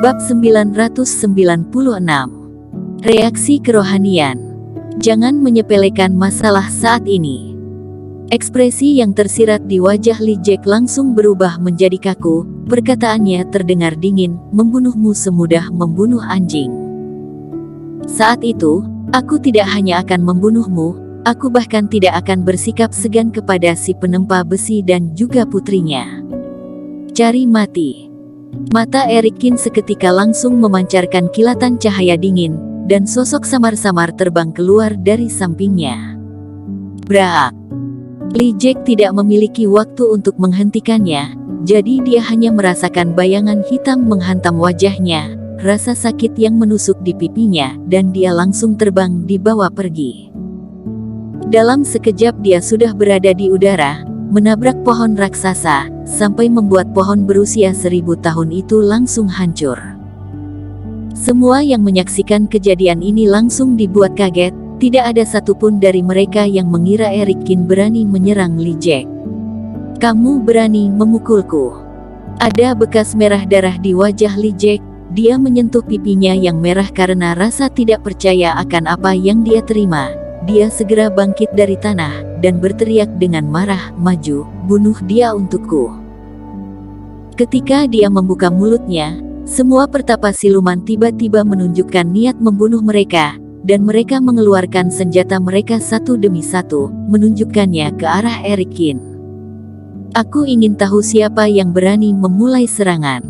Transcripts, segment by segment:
Bab 996. Reaksi kerohanian. Jangan menyepelekan masalah saat ini. Ekspresi yang tersirat di wajah Li Jack langsung berubah menjadi kaku. Perkataannya terdengar dingin, membunuhmu semudah membunuh anjing. Saat itu, aku tidak hanya akan membunuhmu, aku bahkan tidak akan bersikap segan kepada si penempa besi dan juga putrinya. Cari mati. Mata Erikin seketika langsung memancarkan kilatan cahaya dingin, dan sosok samar-samar terbang keluar dari sampingnya. Braak! Li Jack tidak memiliki waktu untuk menghentikannya, jadi dia hanya merasakan bayangan hitam menghantam wajahnya, rasa sakit yang menusuk di pipinya, dan dia langsung terbang dibawa pergi. Dalam sekejap dia sudah berada di udara, menabrak pohon raksasa, sampai membuat pohon berusia 1000 tahun itu langsung hancur. Semua yang menyaksikan kejadian ini langsung dibuat kaget, tidak ada satupun dari mereka yang mengira Erikin berani menyerang Li Jack. Kamu berani memukulku. Ada bekas merah darah di wajah Li Jack, dia menyentuh pipinya yang merah karena rasa tidak percaya akan apa yang dia terima. Dia segera bangkit dari tanah, dan berteriak dengan marah, maju, bunuh dia untukku. Ketika dia membuka mulutnya, semua pertapa siluman tiba-tiba menunjukkan niat membunuh mereka, dan mereka mengeluarkan senjata mereka satu demi satu, menunjukkannya ke arah Erikin. Aku ingin tahu siapa yang berani memulai serangan.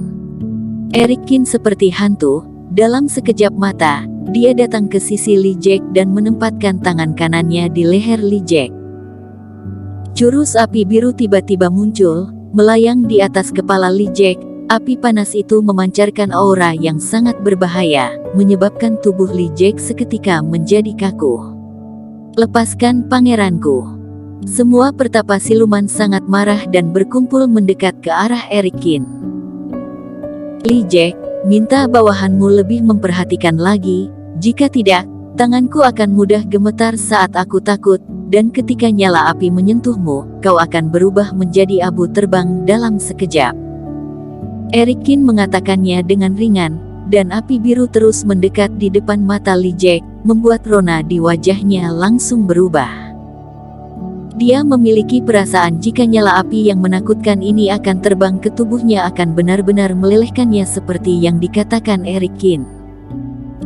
Erikin seperti hantu, dalam sekejap mata, dia datang ke sisi Li Jack dan menempatkan tangan kanannya di leher Li Jack. Jurus api biru tiba-tiba muncul, melayang di atas kepala Li Jack. Api panas itu memancarkan aura yang sangat berbahaya, menyebabkan tubuh Li Jack seketika menjadi kaku. Lepaskan pangeranku. Semua pertapa siluman sangat marah dan berkumpul mendekat ke arah Erikin. Li Jack, minta bawahanmu lebih memperhatikan lagi, jika tidak, tanganku akan mudah gemetar saat aku takut, dan ketika nyala api menyentuhmu, kau akan berubah menjadi abu terbang dalam sekejap. Erikin mengatakannya dengan ringan, dan api biru terus mendekat di depan mata Li Jack, membuat rona di wajahnya langsung berubah. Dia memiliki perasaan jika nyala api yang menakutkan ini akan terbang ke tubuhnya akan benar-benar melelehkannya seperti yang dikatakan Erikin.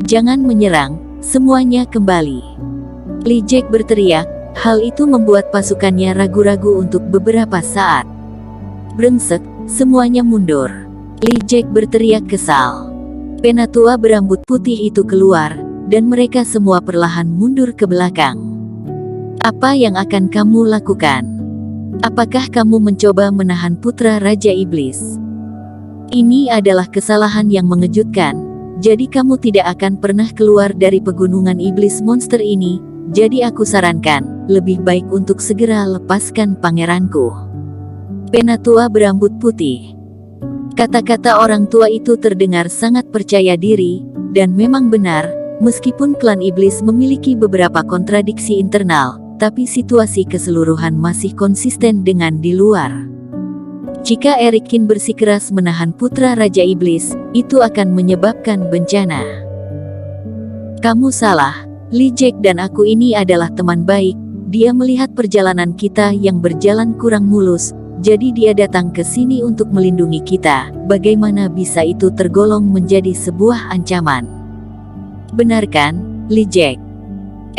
Jangan menyerang, semuanya kembali. Li Jack berteriak, hal itu membuat pasukannya ragu-ragu untuk beberapa saat. Brengsek, semuanya mundur. Li Jack berteriak kesal. Penatua berambut putih itu keluar, dan mereka semua perlahan mundur ke belakang. Apa yang akan kamu lakukan? Apakah kamu mencoba menahan putra Raja Iblis? Ini adalah kesalahan yang mengejutkan, jadi kamu tidak akan pernah keluar dari pegunungan iblis monster ini, jadi aku sarankan, lebih baik untuk segera lepaskan pangeranku. Penatua berambut putih. Kata-kata orang tua itu terdengar sangat percaya diri, dan memang benar, meskipun klan iblis memiliki beberapa kontradiksi internal, tapi situasi keseluruhan masih konsisten dengan di luar. Jika Erikin bersikeras menahan putra Raja Iblis, itu akan menyebabkan bencana. Kamu salah, Li Jack dan aku ini adalah teman baik, dia melihat perjalanan kita yang berjalan kurang mulus, jadi dia datang ke sini untuk melindungi kita. Bagaimana bisa itu tergolong menjadi sebuah ancaman? Benar kan, Li Jack?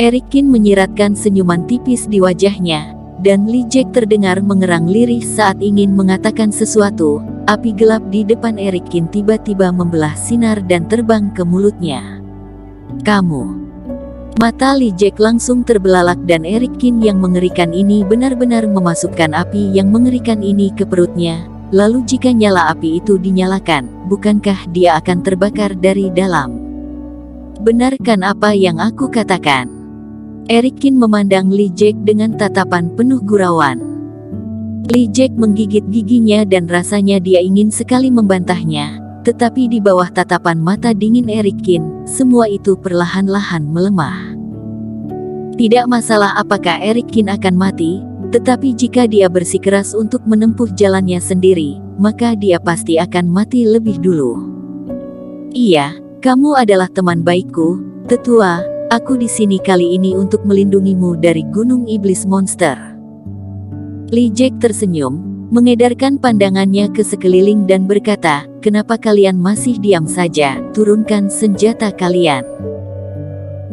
Erikin menyiratkan senyuman tipis di wajahnya, dan Li Jack terdengar mengerang lirih saat ingin mengatakan sesuatu. Api gelap di depan Erikin tiba-tiba membelah sinar dan terbang ke mulutnya. Kamu. Mata Li Jack langsung terbelalak dan Erikin yang mengerikan ini benar-benar memasukkan api yang mengerikan ini ke perutnya. Lalu jika nyala api itu dinyalakan, bukankah dia akan terbakar dari dalam? Benarkan apa yang aku katakan? Erikin memandang Li Jack dengan tatapan penuh gurauan. Li Jack menggigit giginya dan rasanya dia ingin sekali membantahnya, tetapi di bawah tatapan mata dingin Erikin, semua itu perlahan-lahan melemah. Tidak masalah apakah Erikin akan mati, tetapi jika dia bersikeras untuk menempuh jalannya sendiri, maka dia pasti akan mati lebih dulu. Iya, kamu adalah teman baikku, tetua. Aku di sini kali ini untuk melindungimu dari gunung iblis monster. Li Jack tersenyum, mengedarkan pandangannya ke sekeliling dan berkata, kenapa kalian masih diam saja? Turunkan senjata kalian.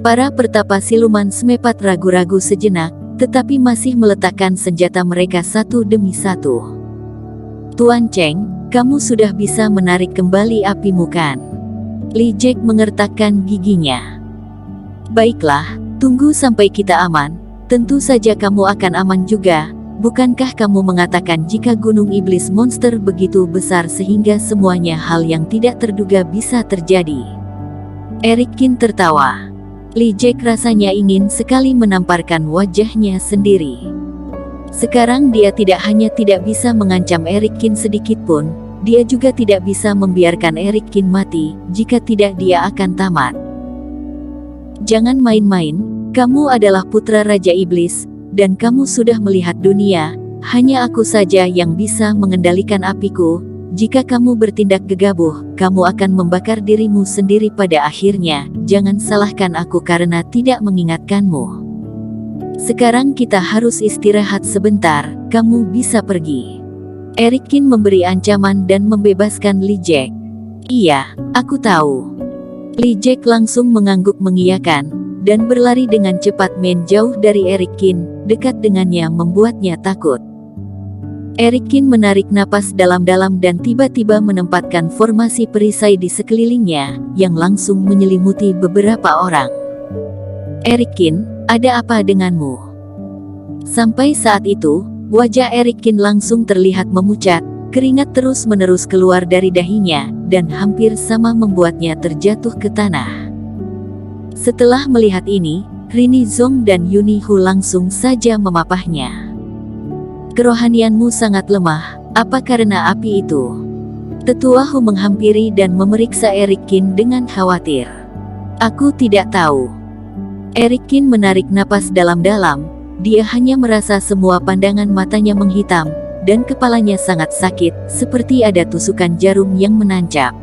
Para pertapa siluman semepat ragu-ragu sejenak, tetapi masih meletakkan senjata mereka satu demi satu. Tuan Cheng, kamu sudah bisa menarik kembali apimu kan? Li Jack mengertakkan giginya. Baiklah, tunggu sampai kita aman. Tentu saja kamu akan aman juga. Bukankah kamu mengatakan jika gunung iblis monster begitu besar sehingga semuanya hal yang tidak terduga bisa terjadi? Eric Kin tertawa. Li Jack rasanya ingin sekali menamparkan wajahnya sendiri. Sekarang dia tidak hanya tidak bisa mengancam Eric Kin sedikit pun, dia juga tidak bisa membiarkan Eric Kin mati. Jika tidak, dia akan tamat. Jangan main-main, kamu adalah putra Raja Iblis, dan kamu sudah melihat dunia. Hanya aku saja yang bisa mengendalikan apiku. Jika kamu bertindak gegabah, kamu akan membakar dirimu sendiri pada akhirnya. Jangan salahkan aku karena tidak mengingatkanmu. Sekarang kita harus istirahat sebentar, kamu bisa pergi. Eric Kin memberi ancaman dan membebaskan Li Jack. Iya, aku tahu. Li Jack langsung mengangguk mengiyakan, dan berlari dengan cepat menjauh dari Eric Kin. Dekat dengannya membuatnya takut. Eric Kin menarik napas dalam-dalam dan tiba-tiba menempatkan formasi perisai di sekelilingnya, yang langsung menyelimuti beberapa orang. Eric Kin, ada apa denganmu? Sampai saat itu, wajah Eric Kin langsung terlihat memucat, keringat terus-menerus keluar dari dahinya, dan hampir sama membuatnya terjatuh ke tanah. Setelah melihat ini, Rini Zong dan Yuni Hu langsung saja memapahnya. Kerohanianmu sangat lemah, apa karena api itu? Tetua Hu menghampiri dan memeriksa Eric Kin dengan khawatir. Aku tidak tahu. Eric Kin menarik napas dalam-dalam, dia hanya merasa semua pandangan matanya menghitam, dan kepalanya sangat sakit, seperti ada tusukan jarum yang menancap.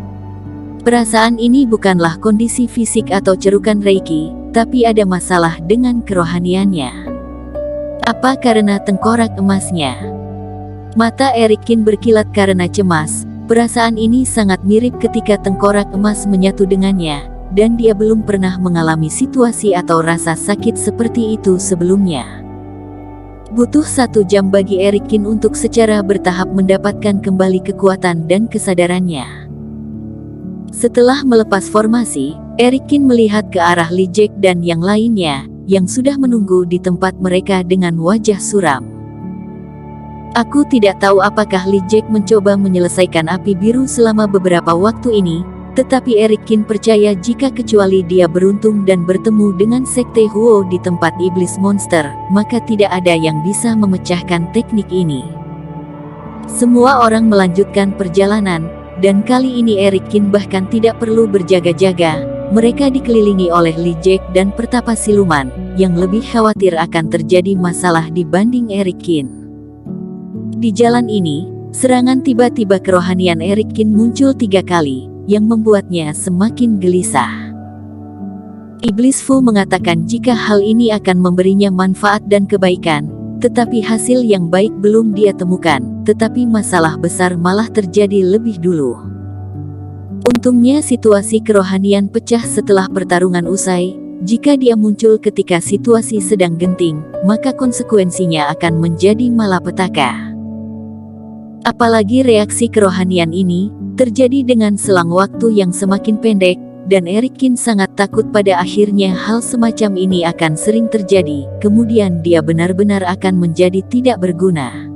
Perasaan ini bukanlah kondisi fisik atau cerukan Reiki, tapi ada masalah dengan kerohaniannya. Apa karena tengkorak emasnya? Mata Eric Kin berkilat karena cemas. Perasaan ini sangat mirip ketika tengkorak emas menyatu dengannya, dan dia belum pernah mengalami situasi atau rasa sakit seperti itu sebelumnya. Butuh 1 jam bagi Eric Kin untuk secara bertahap mendapatkan kembali kekuatan dan kesadarannya. Setelah melepas formasi, Eric Kin melihat ke arah Li Jack dan yang lainnya, yang sudah menunggu di tempat mereka dengan wajah suram. Aku tidak tahu apakah Li Jack mencoba menyelesaikan api biru selama beberapa waktu ini, tetapi Eric Kin percaya jika kecuali dia beruntung dan bertemu dengan Sekte Huo di tempat iblis monster, maka tidak ada yang bisa memecahkan teknik ini. Semua orang melanjutkan perjalanan, dan kali ini Eric Kin bahkan tidak perlu berjaga-jaga. Mereka dikelilingi oleh Li Jack dan pertapa siluman, yang lebih khawatir akan terjadi masalah dibanding Eric Kin. Di jalan ini, serangan tiba-tiba kerohanian Eric Kin muncul 3 kali, yang membuatnya semakin gelisah. Iblis Fu mengatakan jika hal ini akan memberinya manfaat dan kebaikan, tetapi hasil yang baik belum dia temukan, tetapi masalah besar malah terjadi lebih dulu. Untungnya situasi kerohanian pecah setelah pertarungan usai. Jika dia muncul ketika situasi sedang genting, maka konsekuensinya akan menjadi malapetaka. Apalagi reaksi kerohanian ini terjadi dengan selang waktu yang semakin pendek, dan Eric Kin sangat takut pada akhirnya hal semacam ini akan sering terjadi, kemudian dia benar-benar akan menjadi tidak berguna.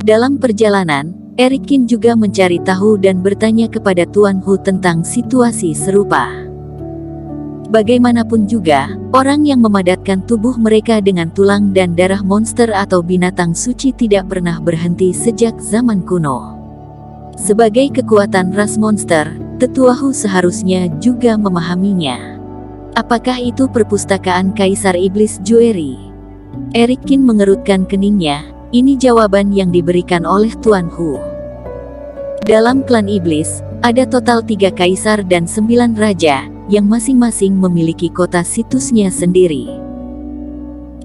Dalam perjalanan, Eric Kin juga mencari tahu dan bertanya kepada Tuan Hu tentang situasi serupa. Bagaimanapun juga, orang yang memadatkan tubuh mereka dengan tulang dan darah monster atau binatang suci tidak pernah berhenti sejak zaman kuno. Sebagai kekuatan ras monster, Tetua Hu seharusnya juga memahaminya. Apakah itu perpustakaan Kaisar Iblis Jueri? Eric Kin mengerutkan keningnya. Ini jawaban yang diberikan oleh Tuan Hu. Dalam klan iblis, Ada total 3 kaisar dan 9 raja, yang masing-masing memiliki kota situsnya sendiri.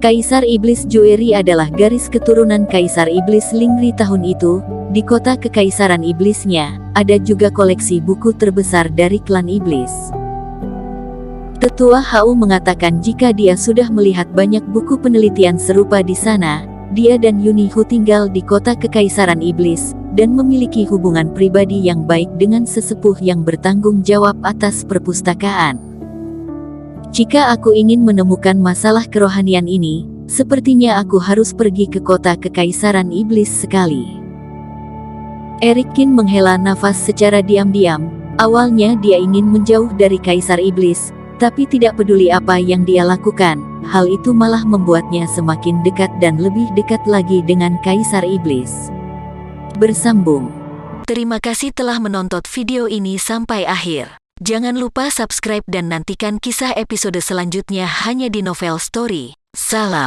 Kaisar Iblis Jueri adalah garis keturunan Kaisar Iblis Lingri tahun itu. Di kota kekaisaran iblisnya, ada juga koleksi buku terbesar dari klan iblis. Tetua HU mengatakan jika dia sudah melihat banyak buku penelitian serupa di sana. Dia dan Yunihu tinggal di kota kekaisaran iblis, dan memiliki hubungan pribadi yang baik dengan sesepuh yang bertanggung jawab atas perpustakaan. Jika aku ingin menemukan masalah kerohanian ini, sepertinya aku harus pergi ke kota kekaisaran iblis sekali. Erikin menghela nafas secara diam-diam. Awalnya dia ingin menjauh dari kaisar iblis, tapi tidak peduli apa yang dia lakukan, hal itu malah membuatnya semakin dekat dan lebih dekat lagi dengan kaisar iblis. Bersambung. Terima kasih telah menonton video ini sampai akhir. Jangan lupa subscribe dan nantikan kisah episode selanjutnya hanya di Novel Story. Salam.